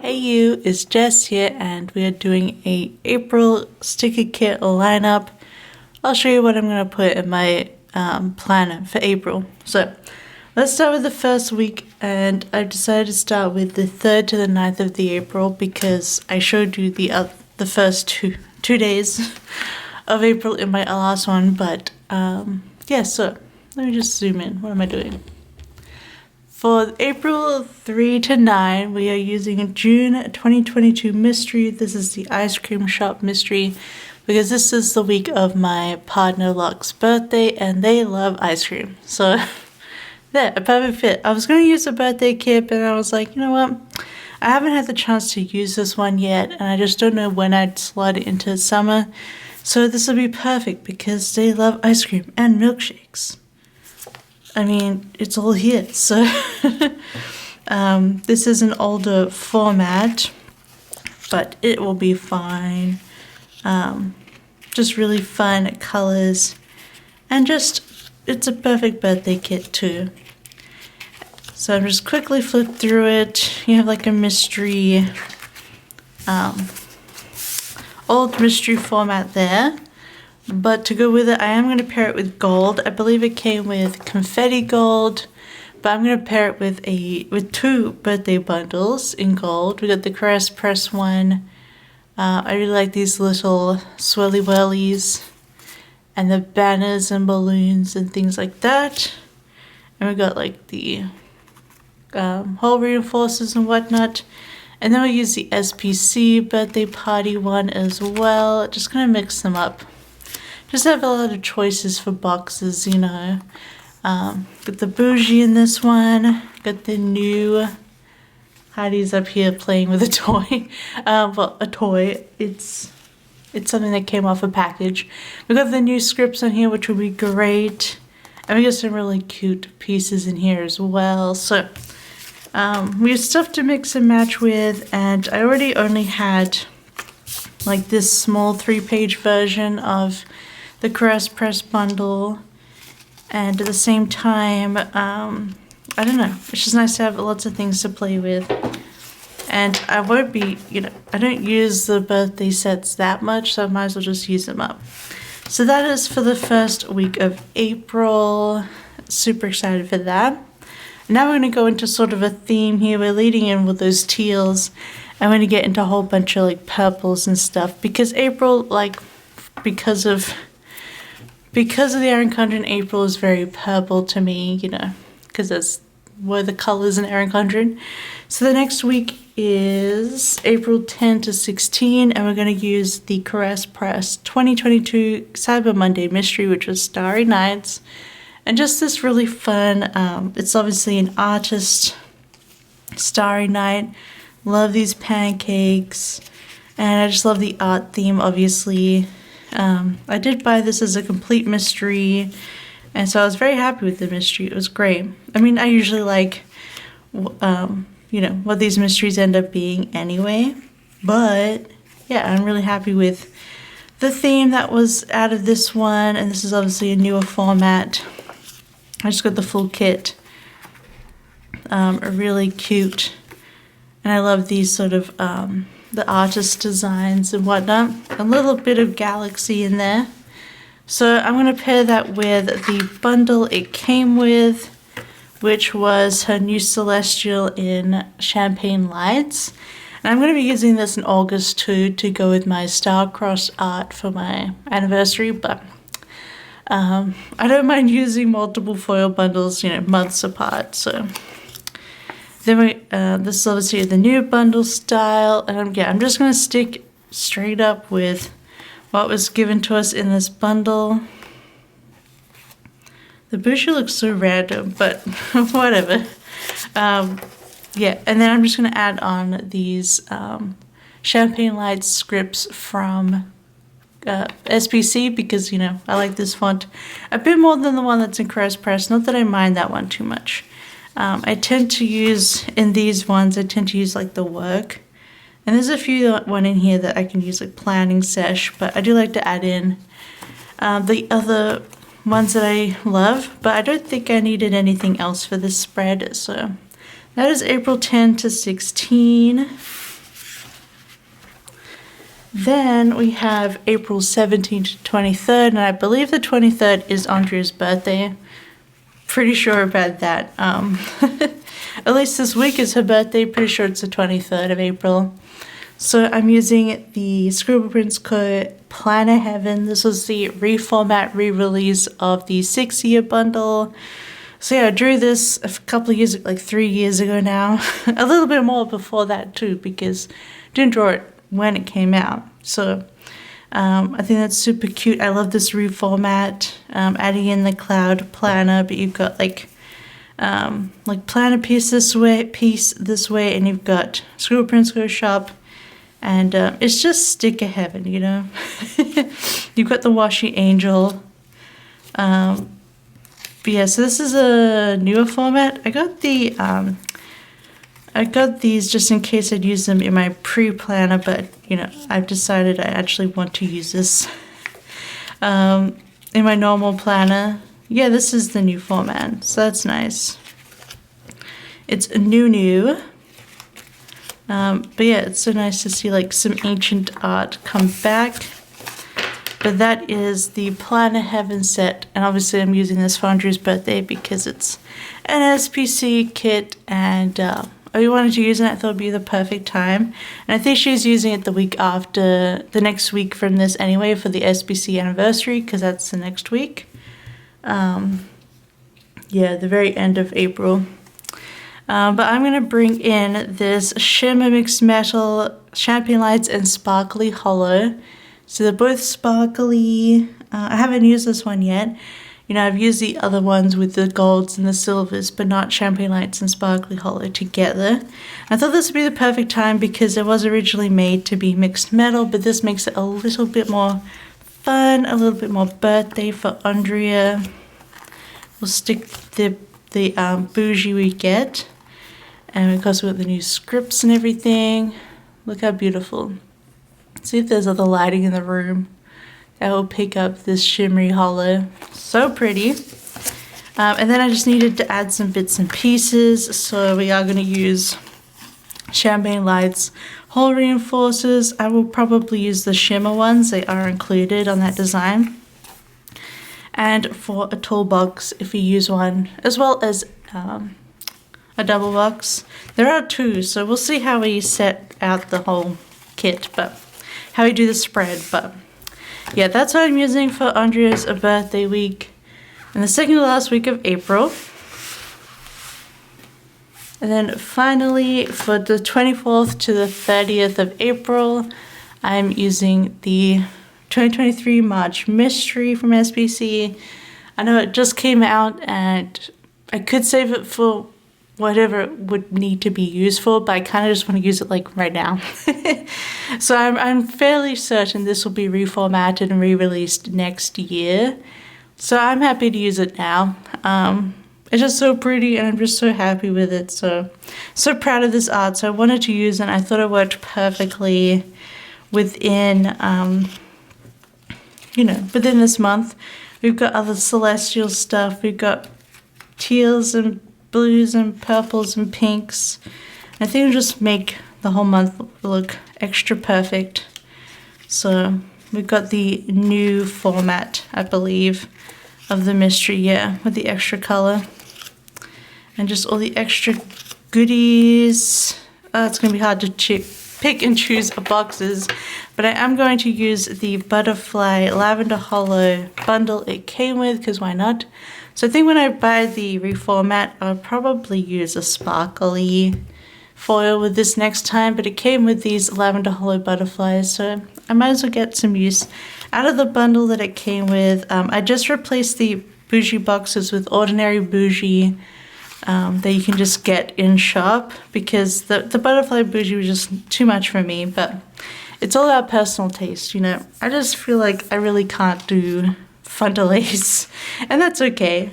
Hey you, it's Jess here and we are doing a April sticker kit lineup. I'll show you what I'm going to put in my planner for April. So let's start with the first week, and I've decided to start with the 3rd to the 9th of the April because I showed you the first two days of April in my last one, but yeah, so let me just zoom in. What am I doing? For April 3 to 9, we are using a June 2022 mystery. This is the ice cream shop mystery because this is the week of my partner Locke's birthday and they love ice cream. So there, a perfect fit. I was going to use a birthday kit, but I was like, you know what? I haven't had the chance to use this one yet, and I just don't know when I'd slide it into summer. So this will be perfect because they love ice cream and milkshakes. I mean, it's all here, so this is an older format, but it will be fine. Just really fun colors, and just, it's a perfect birthday kit too. So I'm just quickly flip through it. You have like a mystery, old mystery format there. But to go with it, I am going to pair it with gold. I believe it came with confetti gold, but I'm going to pair it with two birthday bundles in gold. We got the Caress Press one. I really like these little swirly whirlies and the banners and balloons and things like that. And we got like the hole reinforcers and whatnot. And then we'll use the SPC birthday party one as well. Just going to mix them up. Just have a lot of choices for boxes, you know. Got the bougie in this one. Got the new Heidi's up here playing with a toy. Well, a toy. It's something that came off a package. We got the new scripts on here, which will be great. And we got some really cute pieces in here as well. So we have stuff to mix and match with, and I already only had like this small 3-page version of the Caress Press bundle, and at the same time, I don't know, it's just nice to have lots of things to play with. And I won't be, you know, I don't use the birthday sets that much, so I might as well just use them up. So that is for the first week of April. Super excited for that. Now we're going to go into sort of a theme here. We're leading in with those teals. I'm going to get into a whole bunch of like purples and stuff because April, like, because of the Erin Condren, April is very purple to me, you know, because that's where the colors in Erin Condren. So the next week is April 10 to 16, and we're going to use the Caress Press 2022 Cyber Monday mystery, which was Starry Nights, and just this really fun, it's obviously an artist Starry Night. Love these pancakes, and I just love the art theme, obviously. I did buy this as a complete mystery, and so I was very happy with the mystery. It was great. I mean, I usually like, you know, what these mysteries end up being anyway, but yeah, I'm really happy with the theme that was out of this one, and this is obviously a newer format. I just got the full kit. Really cute, and I love these sort of the artist designs and whatnot. A little bit of galaxy in there. So I'm going to pair that with the bundle it came with, which was her new Celestial in Champagne Lights. And I'm going to be using this in August too, to go with my star-crossed art for my anniversary, but I don't mind using multiple foil bundles, you know, months apart, so. Then this is obviously the new bundle style, and I'm just going to stick straight up with what was given to us in this bundle. The bougie looks so random, but whatever. Yeah, and then I'm just going to add on these Champagne Lights scripts from SPC because, you know, I like this font a bit more than the one that's in Caress Press. Not that I mind that one too much. I tend to use, in these ones, I tend to use like the work. And there's a few one in here that I can use like planning sesh, but I do like to add in the other ones that I love, but I don't think I needed anything else for this spread. So that is April 10 to 16. Then we have April 17th to 23rd, and I believe the 23rd is Andrea's birthday. Pretty sure about that. At least this week is her birthday. Pretty sure it's the 23rd of April. So I'm using the Scribble Prints Co. Planner Heaven. This was the reformat re-release of the 6-year bundle. So yeah, I drew this a couple of years, like 3 years ago now. A little bit more before that too, because I didn't draw it when it came out. So I think that's super cute. I love this reformat, adding in the cloud planner, but you've got like planner piece this way, and you've got Scribble Prints Co shop, and it's just sticker heaven, you know. You've got the washi angel. But yeah, so this is a newer format. I got these just in case I'd use them in my pre-planner, but you know, I've decided I actually want to use this in my normal planner. Yeah, this is the new format, so that's nice. It's new. But yeah, it's so nice to see like some ancient art come back. But that is the Planner Heaven set, and obviously I'm using this for Andrew's birthday because it's an SPC kit, and I wanted to use it. I thought it'd be the perfect time, and I think she's using it the week after, the next week from this anyway, for the SPC anniversary, because that's the next week. Yeah, the very end of April. But I'm gonna bring in this Shimmer Mixed Metal Champagne Lights and Sparkly Hollow. So they're both sparkly. I haven't used this one yet. You know, I've used the other ones with the golds and the silvers, but not Champagne Lights and Sparkly Hollow together. I thought this would be the perfect time because it was originally made to be mixed metal, but this makes it a little bit more fun, a little bit more birthday for Andrea. We'll stick the bougie we get, and because we've got the new scripts and everything. Look how beautiful. See if there's other lighting in the room that will pick up this shimmery hollow. So pretty. And then I just needed to add some bits and pieces, so we are going to use Champagne Lights hole reinforcers. I will probably use the shimmer ones, they are included on that design. And for a toolbox, if you use one, as well as a double box. There are two, so we'll see how we set out the whole kit, but how we do the spread. But yeah, that's what I'm using for Andrea's birthday week and the second to last week of April. And then finally, for the 24th to the 30th of April, I'm using the 2023 March Mystery from SBC. I know it just came out and I could save it for whatever it would need to be used for, but I kind of just want to use it like right now. So I'm fairly certain this will be reformatted and re-released next year. So I'm happy to use it now. It's just so pretty and I'm just so happy with it. So proud of this art. So I wanted to use it and I thought it worked perfectly within, within this month. We've got other celestial stuff. We've got teals and blues and purples and pinks. I think it'll just make the whole month look extra perfect. So we've got the new format, I believe, of the mystery, yeah, with the extra color. And just all the extra goodies. It's going to be hard to pick and choose boxes, but I am going to use the Butterfly Lavender Hollow bundle it came with, because why not? So I think when I buy the reformat, I'll probably use a sparkly foil with this next time, but it came with these Lavender Hollow butterflies, so I might as well get some use out of the bundle that it came with. I just replaced the bougie boxes with ordinary bougie that you can just get in shop, because the butterfly bougie was just too much for me, but it's all about personal taste, you know. I just feel like I really can't do fun delays, and that's okay.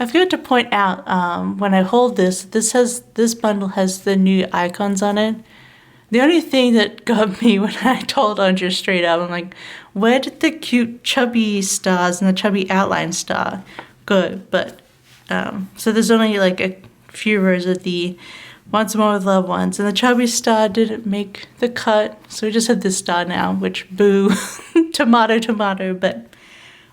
I forgot to point out when I hold this bundle has the new icons on it. The only thing that got me when I told Andrea straight up, I'm like, where did the cute chubby stars and the chubby outline star go? But so there's only like a few rows of the Once More with Loved Ones. And the chubby star didn't make the cut, so we just have this star now, which boo, tomato, tomato, but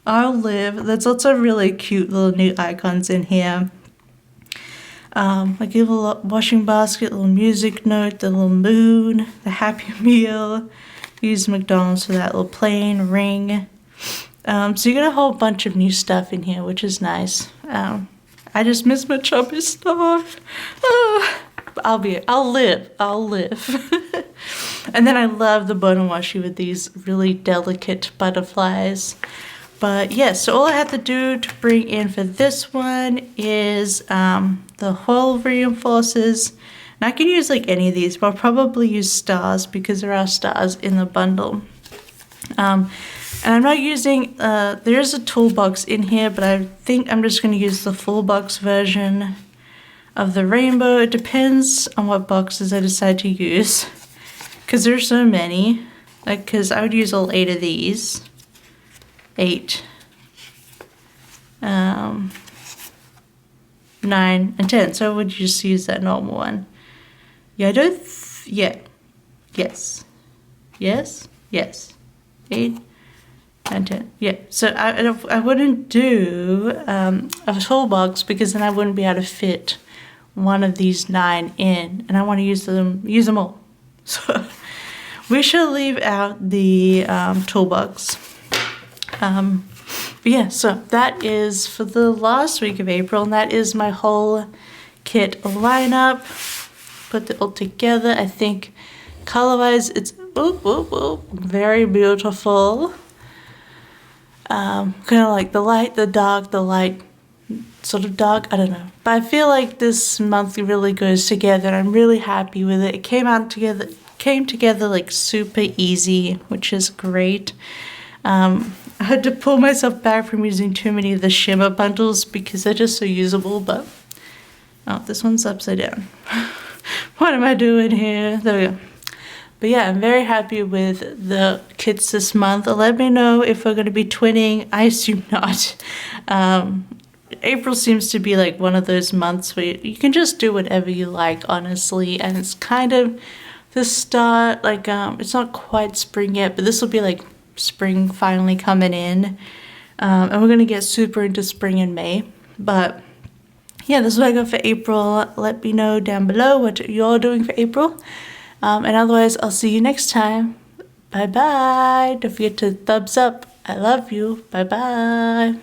I'll live. There's also really cute little new icons in here. Like a little washing basket, little music note, the little moon, the Happy Meal. Use McDonald's for that little plane, ring. So you get a whole bunch of new stuff in here, which is nice. I just miss my chubby star. I'll live. And then I love the bone washi with these really delicate butterflies. But yes, so all I have to do to bring in for this one is the whole reinforcers. And I can use like any of these, but I'll probably use stars because there are stars in the bundle. And I'm not using, there is a toolbox in here, but I think I'm just going to use the full box version of the rainbow. It depends on what boxes I decide to use, because there's so many. Like, because I would use all 8 of these. 8, 9, and 10. So I would just use that normal one. Yeah, I don't. Yes. 8 and 10. Yeah. So I wouldn't do a toolbox because then I wouldn't be able to fit one of these 9 in, and I want to use them all. So we shall leave out the toolbox. But yeah, so that is for the last week of April, and that is my whole kit lineup. Put it all together. I think color-wise, it's very beautiful. Kind of like the light, the dark, the light, sort of dark. I don't know, but I feel like this month really goes together. I'm really happy with it. It came together like super easy, which is great. I had to pull myself back from using too many of the shimmer bundles because they're just so usable, but oh, this one's upside down. What am I doing here? There we go. But yeah, I'm very happy with the kits this month. Let me know if we're going to be twinning. I assume not. April seems to be like one of those months where you can just do whatever you like, honestly, and it's kind of the start, like it's not quite spring yet, but this will be like spring finally coming in, and we're gonna get super into spring in May. But yeah, this is what I got for April. Let me know down below what you're doing for April, and otherwise I'll see you next time. Bye bye. Don't forget to thumbs up. I love you. Bye bye.